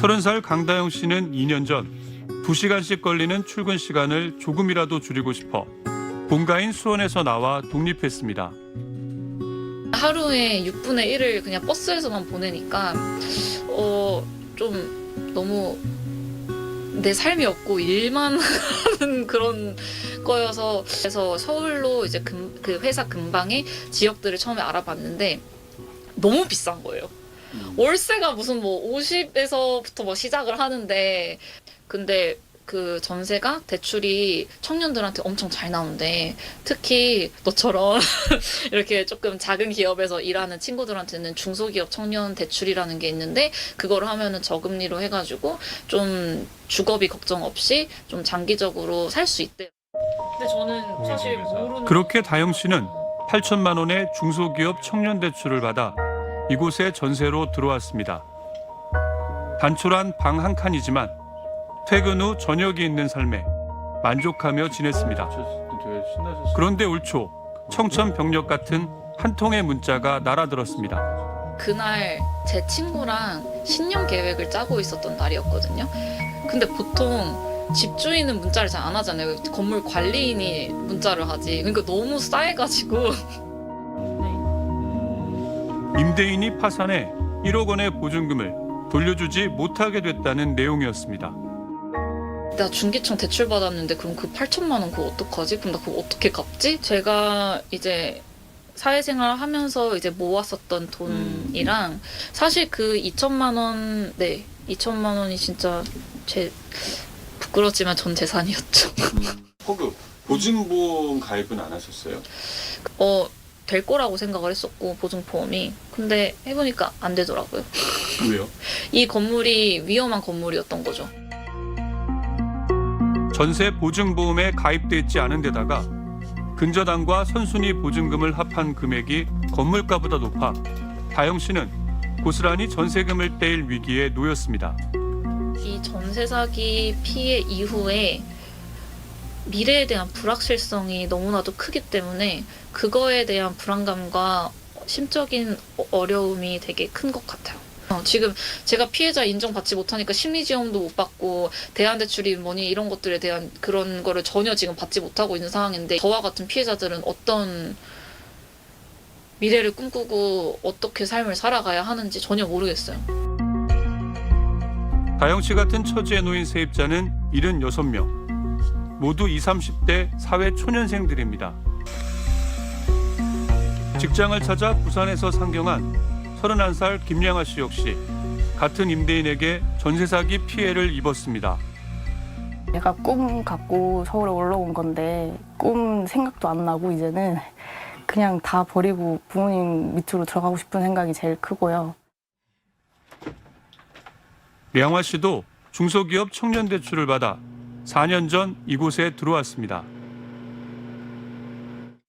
30살 강다영 씨는 2년 전 2시간씩 걸리는 출근 시간을 조금이라도 줄이고 싶어 본가인 수원에서 나와 독립했습니다. 하루에 6분의 1을 그냥 버스에서만 보내니까 좀 너무 내 삶이 없고 일만 하는 그런 거여서, 그래서 서울로 이제 그 회사 근방의 지역들을 처음에 알아봤는데 너무 비싼 거예요. 월세가 무슨 뭐 50에서부터 뭐 시작을 하는데, 근데 그 전세가 대출이 청년들한테 엄청 잘 나오는데, 특히 너처럼 이렇게 조금 작은 기업에서 일하는 친구들한테는 중소기업 청년 대출이라는 게 있는데, 그거를 하면은 저금리로 해가지고 좀 주거비 걱정 없이 좀 장기적으로 살 수 있대요. 근데 저는 사실 모르는. 그렇게 다영 씨는 8천만 원의 중소기업 청년 대출을 받아 이곳에 전세로 들어왔습니다. 단촐한 방 한 칸이지만 퇴근 후 저녁이 있는 삶에 만족하며 지냈습니다. 그런데 올 초 청천벽력 같은 한 통의 문자가 날아들었습니다. 그날 제 친구랑 신년 계획을 짜고 있었던 날이었거든요. 근데 보통 집주인은 문자를 잘 안 하잖아요. 건물 관리인이 문자를 하지. 그러니까 너무 싸해가지고. 임대인이 파산해 1억 원의 보증금을 돌려주지 못하게 됐다는 내용이었습니다. 나 중기청 대출 받았는데 그럼 그 8천만 원 그거 어떡하지? 그럼 나 그거 어떻게 갚지? 제가 이제 사회생활 하면서 이제 모았었던 돈이랑 사실 그 2천만 원, 네, 2천만 원이 진짜 제 부끄럽지만 전 재산이었죠. 혹 보증보험 가입은 안 하셨어요? 될 거라고 생각을 했었고, 보증보험이. 근데 해보니까 안 되더라고요. 왜요? 이 건물이 위험한 건물이었던 거죠. 전세 보증보험에 가입돼 있지 않은 데다가 근저당과 선순위 보증금을 합한 금액이 건물가보다 높아 다영 씨는 고스란히 전세금을 떼일 위기에 놓였습니다. 이 전세 사기 피해 이후에 미래에 대한 불확실성이 너무나도 크기 때문에 그거에 대한 불안감과 심적인 어려움이 되게 큰 것 같아요. 지금 제가 피해자 인정받지 못하니까 심리지원도 못 받고 대안대출이 뭐니 이런 것들에 대한 그런 거를 전혀 지금 받지 못하고 있는 상황인데, 저와 같은 피해자들은 어떤 미래를 꿈꾸고 어떻게 삶을 살아가야 하는지 전혀 모르겠어요. 다영 씨 같은 처지에 놓인 세입자는 76명. 모두 20, 30대 사회 초년생들입니다. 직장을 찾아 부산에서 상경한 31살 김양아 씨 역시 같은 임대인에게 전세 사기 피해를 입었습니다. 내가 꿈 갖고 서울에 올라온 건데 꿈 생각도 안 나고 이제는 그냥 다 버리고 부모님 밑으로 들어가고 싶은 생각이 제일 크고요. 양화 씨도 중소기업 청년 대출을 받아 4년 전 이곳에 들어왔습니다.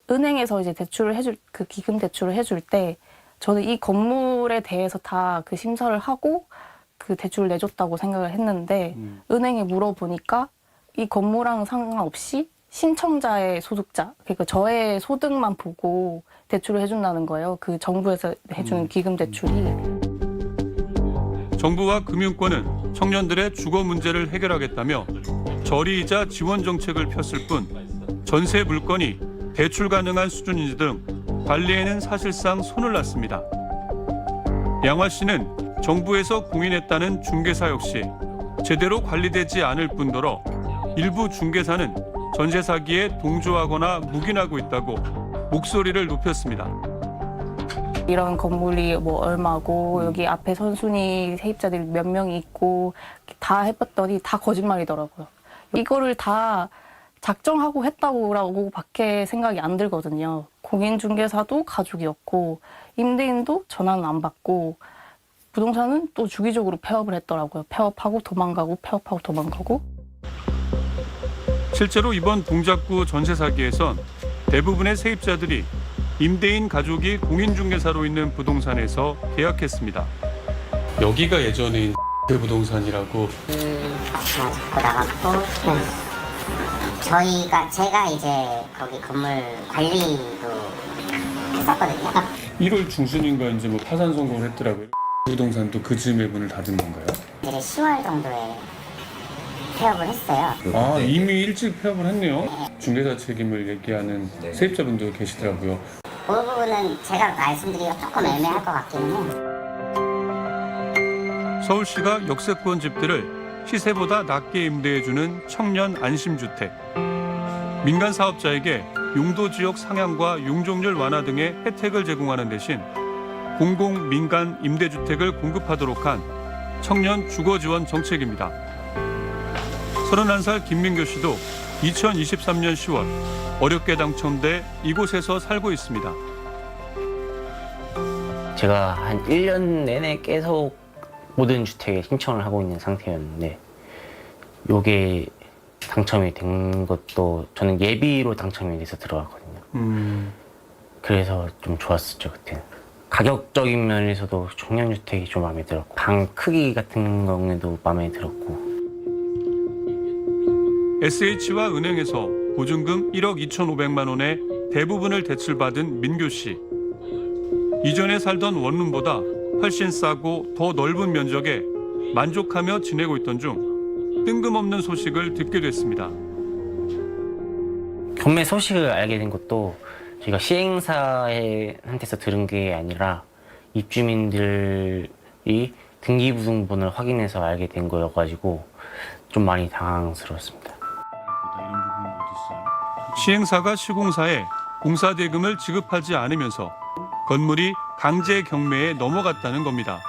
은행에서 이제 대출을 해줄, 그 기금 대출을 해줄 때 저는 이 건물에 대해서 다 그 심사를 하고 그 대출을 내줬다고 생각을 했는데 은행에 물어보니까 이 건물랑 상관없이 신청자의 소득자, 그러니까 저의 소득만 보고 대출을 해준다는 거예요. 그 정부에서 해주는 기금 대출이. 정부와 금융권은 청년들의 주거 문제를 해결하겠다며 저리이자 지원 정책을 폈을 뿐 전세 물건이 대출 가능한 수준인지 등 관리에는 사실상 손을 놨습니다. 양화 씨는 정부에서 공인했다는 중개사 역시 제대로 관리되지 않을 뿐더러 일부 중개사는 전세 사기에 동조하거나 묵인하고 있다고 목소리를 높였습니다. 이런 건물이 뭐 얼마고 여기 앞에 선순위 세입자들이 몇 명이 있고 다 해봤더니 다 거짓말이더라고요. 이거를 다 작정하고 했다고 밖에 생각이 안 들거든요. 공인중개사도 가족이었고 임대인도 전화는 안 받고 부동산은 또 주기적으로 폐업을 했더라고요. 폐업하고 도망가고 폐업하고 도망가고. 실제로 이번 동작구 전세 사기에선 대부분의 세입자들이 임대인 가족이 공인중개사로 있는 부동산에서 계약했습니다. 여기가 예전에 그 부동산이라고. 자꾸 나갔고, 제가 이제 거기 건물 관리도 했었거든요. 1월 중순인가 이제 뭐 파산 선고를 했더라고요. 부동산도 그 즈음에 문을 닫은 건가요? 이제 10월 정도에 폐업을 했어요. 아, 이미 일찍 폐업을 했네요. 중개사 책임을 얘기하는 세입자분도 계시더라고요. 그 부분은 제가 말씀드리기가 조금 애매할 것 같기는 해요. 서울시가 역세권 집들을 시세보다 낮게 임대해주는 청년 안심주택. 민간 사업자에게 용도 지역 상향과 용적률 완화 등의 혜택을 제공하는 대신 공공 민간 임대주택을 공급하도록 한 청년 주거 지원 정책입니다. 31살 김민교 씨도 2023년 10월 어렵게 당첨돼 이곳에서 살고 있습니다. 제가 한 1년 내내 계속 모든 주택에 신청을 하고 있는 상태였는데 요게 당첨이 된 것도 저는 예비로 당첨이 돼서 들어갔거든요. 그래서 좀 좋았었죠, 그때는. 가격적인 면에서도 청년주택이 좀 마음에 들었고 방 크기 같은 경우에도 마음에 들었고 SH와 은행에서 보증금 1억 2,500만 원의 대부분을 대출받은 민교 씨. 이전에 살던 원룸보다 훨씬 싸고 더 넓은 면적에 만족하며 지내고 있던 중 뜬금없는 소식을 듣게 됐습니다. 경매 소식을 알게 된 것도 저희가 시행사한테서 들은 게 아니라 입주민들이 등기부등본을 확인해서 알게 된 거여가지고 좀 많이 당황스러웠습니다. 시행사가 시공사에 공사 대금을 지급하지 않으면서 건물이 강제 경매에 넘어갔다는 겁니다.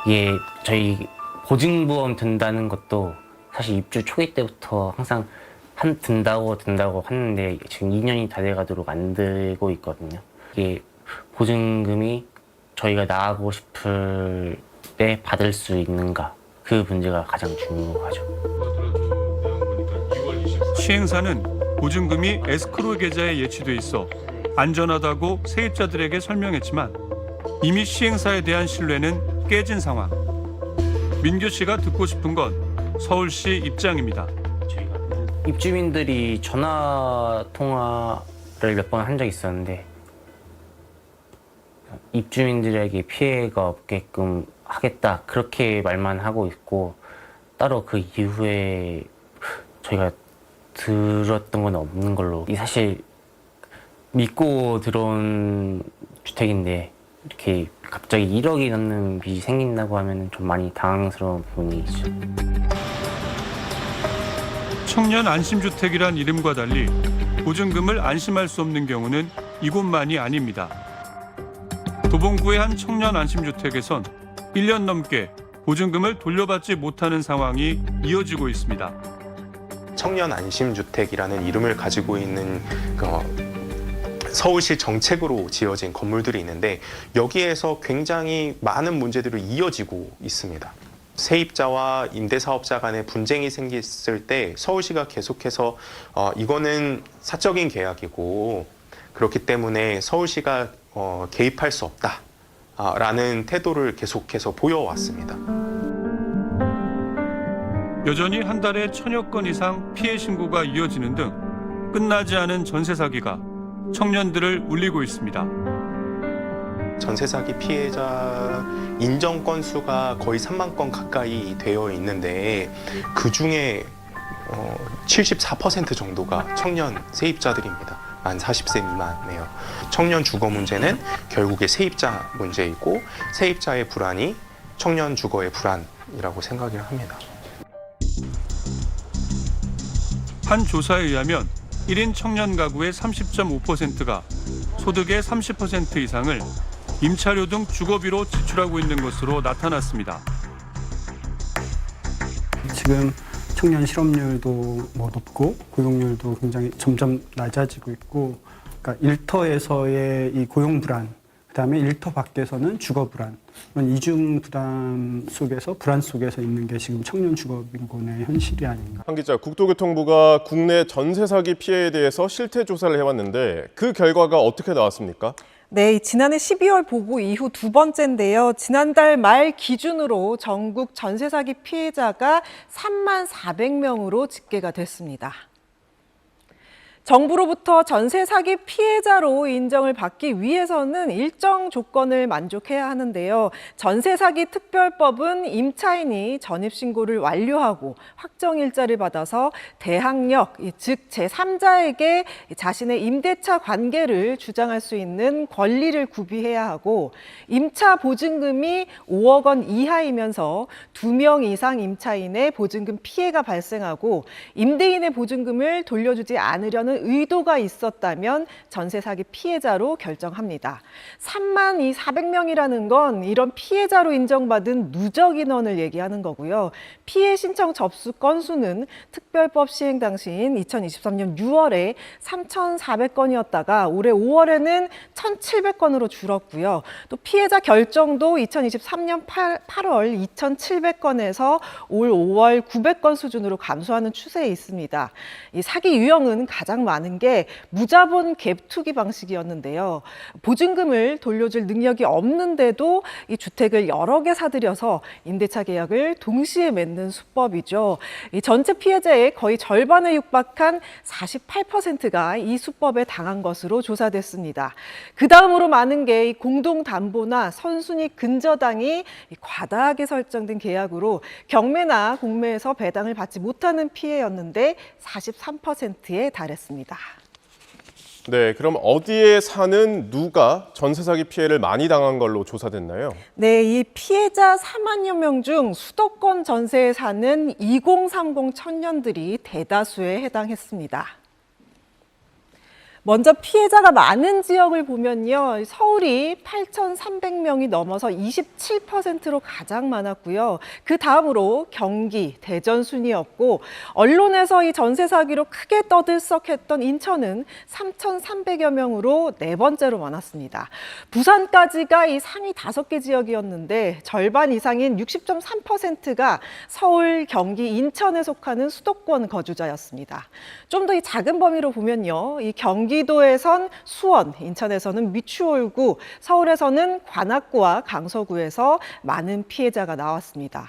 이게 저희 보증보험 든다는 것도 사실 입주 초기 때부터 항상 든다고 하는데 지금 2년이 다 돼가도록 안 들고 있거든요. 이게 보증금이 저희가 나가고 싶을 때 받을 수 있는가, 그 문제가 가장 중요하죠. 시행사는 보증금이 에스크로 계좌에 예치돼 있어 안전하다고 세입자들에게 설명했지만 이미 시행사에 대한 신뢰는 깨진 상황. 민교 씨가 듣고 싶은 건 서울시 입장입니다. 입주민들이 전화 통화를 몇 번 한 적이 있었는데 입주민들에게 피해가 없게끔 하겠다 그렇게 말만 하고 있고 따로 그 이후에 저희가 들었던 건 없는 걸로. 사실 믿고 들어온 주택인데 이렇게 갑자기 1억이 넘는 빚이 생긴다고 하면 좀 많이 당황스러운 부분이 있죠. 청년 안심주택이란 이름과 달리 보증금을 안심할 수 없는 경우는 이곳만이 아닙니다. 도봉구의 한 청년 안심주택에선 1년 넘게 보증금을 돌려받지 못하는 상황이 이어지고 있습니다. 청년 안심주택이라는 이름을 가지고 있는 서울시 정책으로 지어진 건물들이 있는데 여기에서 굉장히 많은 문제들이 이어지고 있습니다. 세입자와 임대사업자 간에 분쟁이 생겼을 때 서울시가 계속해서 이거는 사적인 계약이고 그렇기 때문에 서울시가 개입할 수 없다라는 태도를 계속해서 보여왔습니다. 여전히 한 달에 1000여 건 이상 피해 신고가 이어지는 등 끝나지 않은 전세 사기가 청년들을 울리고 있습니다. 전세 사기 피해자 인정 건수가 거의 3만 건 가까이 되어 있는데 그 중에 74% 정도가 청년 세입자들입니다. 만 40세 미만이에요. 청년 주거 문제는 결국에 세입자 문제이고 세입자의 불안이 청년 주거의 불안이라고 생각을 합니다. 한 조사에 의하면 1인 청년 가구의 30.5%가 소득의 30% 이상을 임차료 등 주거비로 지출하고 있는 것으로 나타났습니다. 지금 청년 실업률도 높고 고용률도 굉장히 점점 낮아지고 있고, 그러니까 일터에서의 이 고용 불안, 그다음에 일터 밖에서는 주거 불안, 이런 이중 부담 속에서 불안 속에서 있는 게 지금 청년 주거 빈곤의 현실이 아닌가. 한 기자, 국토교통부가 국내 전세 사기 피해에 대해서 실태 조사를 해왔는데 그 결과가 어떻게 나왔습니까? 네, 지난해 12월 보고 이후 두 번째인데요. 지난달 말 기준으로 전국 전세 사기 피해자가 3만 400명으로 집계가 됐습니다. 정부로부터 전세 사기 피해자로 인정을 받기 위해서는 일정 조건을 만족해야 하는데요. 전세 사기 특별법은 임차인이 전입신고를 완료하고 확정일자를 받아서 대항력, 즉 제3자에게 자신의 임대차 관계를 주장할 수 있는 권리를 구비해야 하고, 임차 보증금이 5억 원 이하이면서 2명 이상 임차인의 보증금 피해가 발생하고 임대인의 보증금을 돌려주지 않으려는 의도가 있었다면 전세 사기 피해자로 결정합니다. 3만 400명이라는 건 이런 피해자로 인정받은 누적 인원을 얘기하는 거고요. 피해 신청 접수 건수는 특별법 시행 당시인 2023년 6월에 3,400건이었다가 올해 5월에는 1,700건으로 줄었고요. 또 피해자 결정도 2023년 8월 2,700건에서 올 5월 900건 수준으로 감소하는 추세에 있습니다. 이 사기 유형은 가장 많은 게 무자본 갭 투기 방식이었는데요. 보증금을 돌려줄 능력이 없는데도 이 주택을 여러 개 사들여서 임대차 계약을 동시에 맺는 수법이죠. 이 전체 피해자의 거의 절반에 육박한 48%가 이 수법에 당한 것으로 조사됐습니다. 그 다음으로 많은 게 이 공동담보나 선순위 근저당이 과다하게 설정된 계약으로 경매나 공매에서 배당을 받지 못하는 피해였는데 43%에 달했습니다. 네, 그럼 어디에 사는 누가 전세 사기 피해를 많이 당한 걸로 조사됐나요? 네, 이 피해자 4만여 명 중 수도권 전세에 사는 2030 청년들이 대다수에 해당했습니다. 먼저 피해자가 많은 지역을 보면요. 서울이 8,300명이 넘어서 27%로 가장 많았고요. 그 다음으로 경기, 대전 순이었고, 언론에서 이 전세 사기로 크게 떠들썩했던 인천은 3,300여 명으로 네 번째로 많았습니다. 부산까지가 이 상위 5개 지역이었는데 절반 이상인 60.3%가 서울, 경기, 인천에 속하는 수도권 거주자였습니다. 좀 더 이 작은 범위로 보면요. 이 경기도에선 수원, 인천에서는 미추홀구, 서울에서는 관악구와 강서구에서 많은 피해자가 나왔습니다.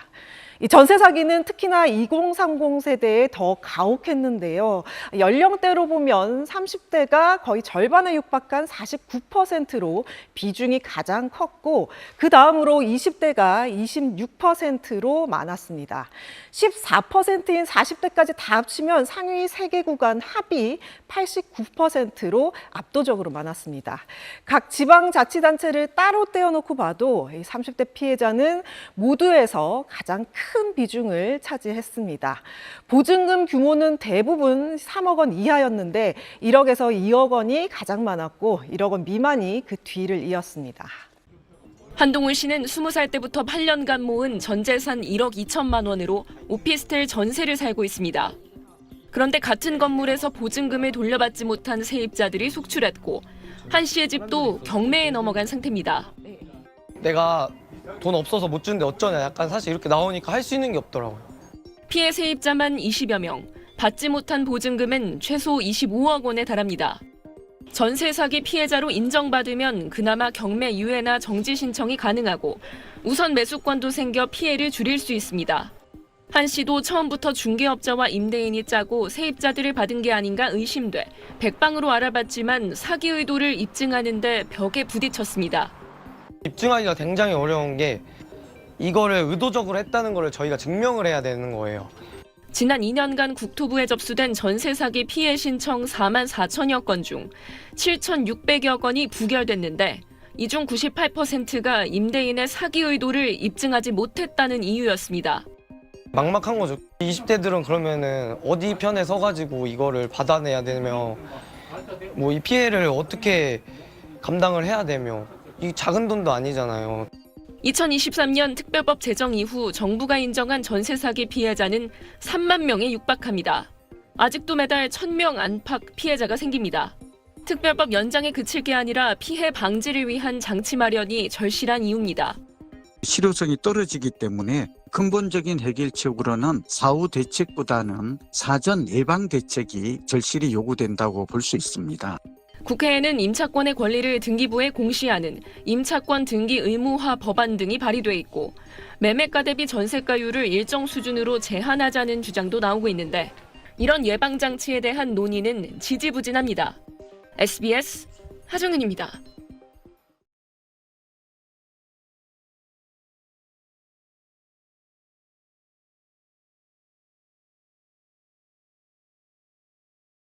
이 전세 사기는 특히나 2030 세대에 더 가혹했는데요. 연령대로 보면 30대가 거의 절반에 육박한 49%로 비중이 가장 컸고, 그 다음으로 20대가 26%로 많았습니다. 14%인 40대까지 다 합치면 상위 3개 구간 합이 89%로 압도적으로 많았습니다. 각 지방자치단체를 따로 떼어놓고 봐도 이 30대 피해자는 모두에서 가장 큰 비중을 차지했습니다. 보증금 규모는 대부분 3억 원 이하였는데 1억에서 2억 원이 가장 많았고 1억 원 미만이 그 뒤를 이었습니다. 한동훈 씨는 20살 때부터 8년간 모은 전 재산 1억 2천만 원으로 오피스텔 전세를 살고 있습니다. 그런데 같은 건물에서 보증금을 돌려받지 못한 세입자들이 속출했고 한 씨의 집도 경매에 넘어간 상태입니다. 내가 돈 없어서 못 주는데 어쩌냐, 약간 사실 이렇게 나오니까 할 수 있는 게 없더라고요. 피해 세입자만 20여 명, 받지 못한 보증금은 최소 25억 원에 달합니다. 전세 사기 피해자로 인정받으면 그나마 경매 유예나 정지 신청이 가능하고 우선 매수권도 생겨 피해를 줄일 수 있습니다. 한 씨도 처음부터 중개업자와 임대인이 짜고 세입자들을 받은 게 아닌가 의심돼 백방으로 알아봤지만 사기 의도를 입증하는 데 벽에 부딪혔습니다. 입증하기가 굉장히 어려운 게 이거를 의도적으로 했다는 걸 저희가 증명을 해야 되는 거예요. 지난 2년간 국토부에 접수된 전세 사기 피해 신청 4만 4천여 건 중 7,600여 건이 부결됐는데 이 중 98%가 임대인의 사기 의도를 입증하지 못했다는 이유였습니다. 막막한 거죠. 20대들은 그러면은 어디 편에 서가지고 이거를 받아내야 되며 뭐 이 피해를 어떻게 감당을 해야 되며 이 작은 돈도 아니잖아요. 2023년 특별법 제정 이후 정부가 인정한 전세 사기 피해자는 3만 명에 육박합니다. 아직도 매달 1,000명 안팎 피해자가 생깁니다. 특별법 연장에 그칠 게 아니라 피해 방지를 위한 장치 마련이 절실한 이유입니다. 실효성이 떨어지기 때문에 근본적인 해결책으로는 사후 대책보다는 사전 예방 대책이 절실히 요구된다고 볼 수 있습니다. 국회에는 임차권의 권리를 등기부에 공시하는 임차권 등기 의무화 법안 등이 발의돼 있고 매매가 대비 전세가율을 일정 수준으로 제한하자는 주장도 나오고 있는데 이런 예방 장치에 대한 논의는 지지부진합니다. SBS 하정은입니다.